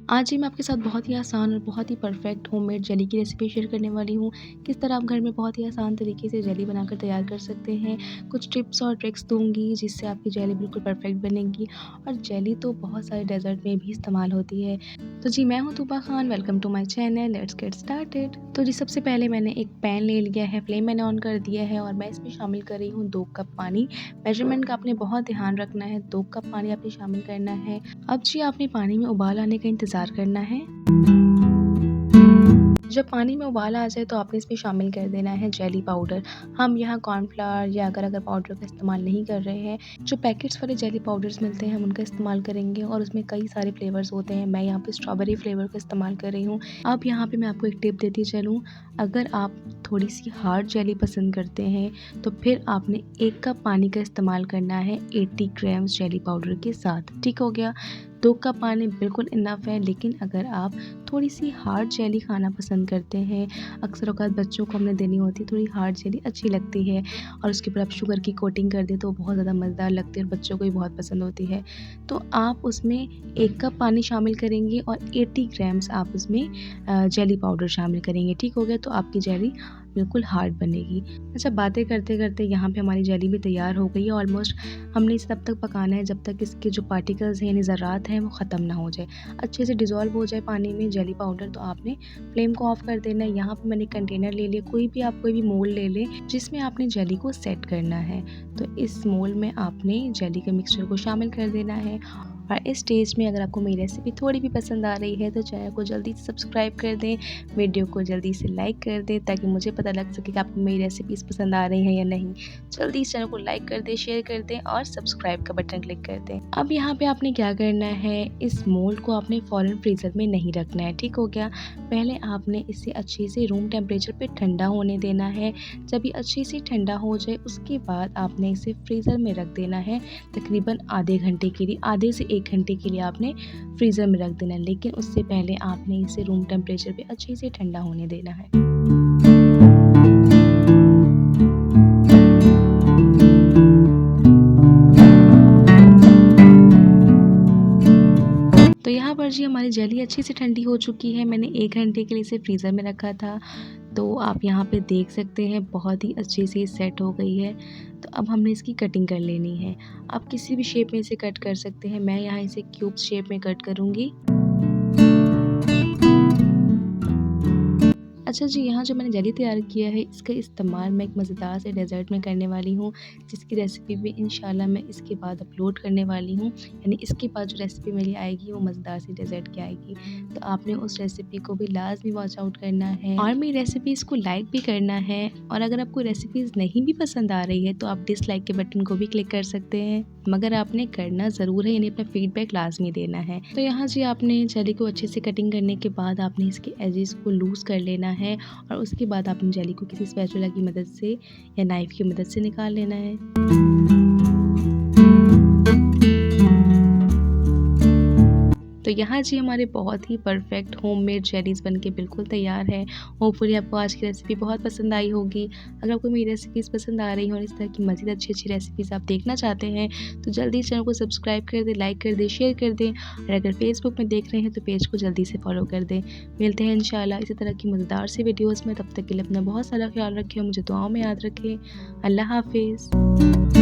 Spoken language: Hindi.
आज ही मैं आपके साथ बहुत ही आसान और बहुत ही परफेक्ट होममेड जेली की रेसिपी शेयर करने वाली हूँ। किस तरह आप घर में बहुत ही आसान तरीके से जेली बनाकर तैयार कर सकते हैं। कुछ टिप्स और ट्रिक्स दूँगी जिससे आपकी जेली बिल्कुल परफेक्ट बनेगी और जेली तो बहुत सारे डेज़र्ट में भी इस्तेमाल होती है। तो जी मैं हूँ Tooba Khan, welcome to my channel, let's get started. तो जी सबसे पहले मैंने एक पैन ले लिया है, फ्लेम मैंने ऑन कर दिया है और मैं इसमें शामिल कर रही हूँ 2 कप पानी। मेजरमेंट का आपने बहुत ध्यान रखना है, 2 कप पानी आपने शामिल करना है। अब जी आपने पानी में उबाल आने का इंतज़ार करना है। जब पानी में उबाल आ जाए तो आपने इसमें शामिल कर देना है जेली पाउडर। हम यहाँ कॉर्नफ्लावर या अगर पाउडर का इस्तेमाल नहीं कर रहे हैं, जो पैकेट्स वाले जेली पाउडर्स मिलते हैं हम उनका इस्तेमाल करेंगे और उसमें कई सारे फ्लेवर्स होते हैं। मैं यहाँ पे स्ट्रॉबेरी फ्लेवर का इस्तेमाल कर रही हूँ। अब यहाँ पे मैं आपको एक टिप देती चलूँ, अगर आप थोड़ी सी हार्ड जेली पसंद करते हैं तो फिर आपने 1 कप पानी का इस्तेमाल करना है 80 ग्राम्स जेली पाउडर के साथ। ठीक हो गया? 2 कप पानी बिल्कुल इनफ है। लेकिन अगर आप थोड़ी सी हार्ड जेली खाना पसंद करते हैं, अक्सर औक़ात बच्चों को हमने देनी होती है, थोड़ी हार्ड जेली अच्छी लगती है और उसके ऊपर आप शुगर की कोटिंग कर दें तो बहुत ज़्यादा मज़ेदार लगती है और बच्चों को भी बहुत पसंद होती है। तो आप उसमें 1 कप पानी शामिल करेंगे और 80 ग्राम्स आप उसमें जेली पाउडर शामिल करेंगे। ठीक हो गया? तो आपकी जेली बिल्कुल हार्ड बनेगी। अच्छा, बातें करते-करते यहाँ पे हमारी जेली भी तैयार हो गई है ऑलमोस्ट। हमने इसे तब तक पकाना है जब तक इसके जो पार्टिकल्स हैं यानी ज़र्रात हैं वो ख़त्म ना हो जाए। अच्छे से डिज़ोल्व हो जाए पानी में जेली पाउडर तो आपने फ्लेम को ऑफ कर देना है। यहाँ पे मैंने कंटेनर ले लिया, कोई भी मोल्ड ले लें जिसमें आपने जेली को सेट करना है। तो इस मोल्ड में आपने जेली के मिक्सचर को शामिल कर देना है और इस स्टेज में अगर आपको मेरी रेसिपी थोड़ी भी पसंद आ रही है तो चैनल को जल्दी से सब्सक्राइब कर दें, वीडियो को जल्दी से लाइक कर दें ताकि मुझे पता लग सके कि आपको मेरी रेसिपीज़ पसंद आ रही हैं या नहीं। जल्दी इस चैनल को लाइक कर दें, शेयर कर दें और सब्सक्राइब का बटन क्लिक कर दें। अब यहाँ पे आपने क्या करना है, इस मोल्ड को आपने फ़ौरन फ्रीज़र में नहीं रखना है। ठीक हो गया? पहले आपने इसे अच्छे से रूम टेम्परेचर पे ठंडा होने देना है। जब ये अच्छे से ठंडा हो जाए उसके बाद आपने इसे फ्रीज़र में रख देना है तकरीबन आधे घंटे के लिए। आधे से 1 घंटे के लिए आपने फ्रीज़र में रख देना है, लेकिन उससे पहले आपने इसे रूम टेम्परेचर पे अच्छे से ठंडा होने देना है। तो यहाँ पर जी हमारी जेली अच्छे से ठंडी हो चुकी है। मैंने 1 घंटे के लिए इसे फ्रीज़र में रखा था। तो आप यहाँ पे देख सकते हैं बहुत ही अच्छे से सेट हो गई है। तो अब हमने इसकी कटिंग कर लेनी है। आप किसी भी शेप में इसे कट कर सकते हैं। मैं यहाँ इसे क्यूब्स शेप में कट करूँगी। अच्छा जी, यहाँ जो मैंने जेली तैयार किया है इसका इस्तेमाल मैं एक मज़ेदार से डेज़र्ट में करने वाली हूँ, जिसकी रेसिपी भी इंशाल्लाह मैं इसके बाद अपलोड करने वाली हूँ। यानी इसके बाद जो रेसिपी मेरी आएगी वो मज़ेदार सी डेज़र्ट की आएगी। तो आपने उस रेसिपी को भी लाज़मी वॉच आउट करना है और मेरी रेसिपीज़ को लाइक भी करना है। और अगर आपको रेसिपीज़ नहीं भी पसंद आ रही है तो आप डिसलाइक के बटन को भी क्लिक कर सकते हैं, मगर आपने करना ज़रूर है, यानी अपना फीडबैक लाज़मी देना है। तो यहाँ जी आपने जेली को अच्छे से कटिंग करने के बाद आपने इसके एजेस को लूज़ कर लेना है और उसके बाद आपने जेली को किसी स्पैचुला की मदद से या नाइफ़ की मदद से निकाल लेना है। तो यहाँ जी हमारे बहुत ही परफेक्ट होममेड जेलीज़ बनके बिल्कुल तैयार है। होपफुली आपको आज की रेसिपी बहुत पसंद आई होगी। अगर आपको मेरी रेसिपीज़ पसंद आ रही हो और इस तरह की मज़ीद अच्छी रेसिपीज़ आप देखना चाहते हैं तो जल्दी चैनल को सब्सक्राइब कर दें, लाइक कर दें, शेयर कर दें और अगर फेसबुक में देख रहे हैं तो पेज को जल्दी से फॉलो कर दें। मिलते हैं इंशाल्लाह इसी तरह की मज़ेदार सी वीडियोज़ में। तब तक के लिए अपना बहुत सारा ख्याल रखें और मुझे दुआओं में याद रखें। अल्लाह हाफ़िज़।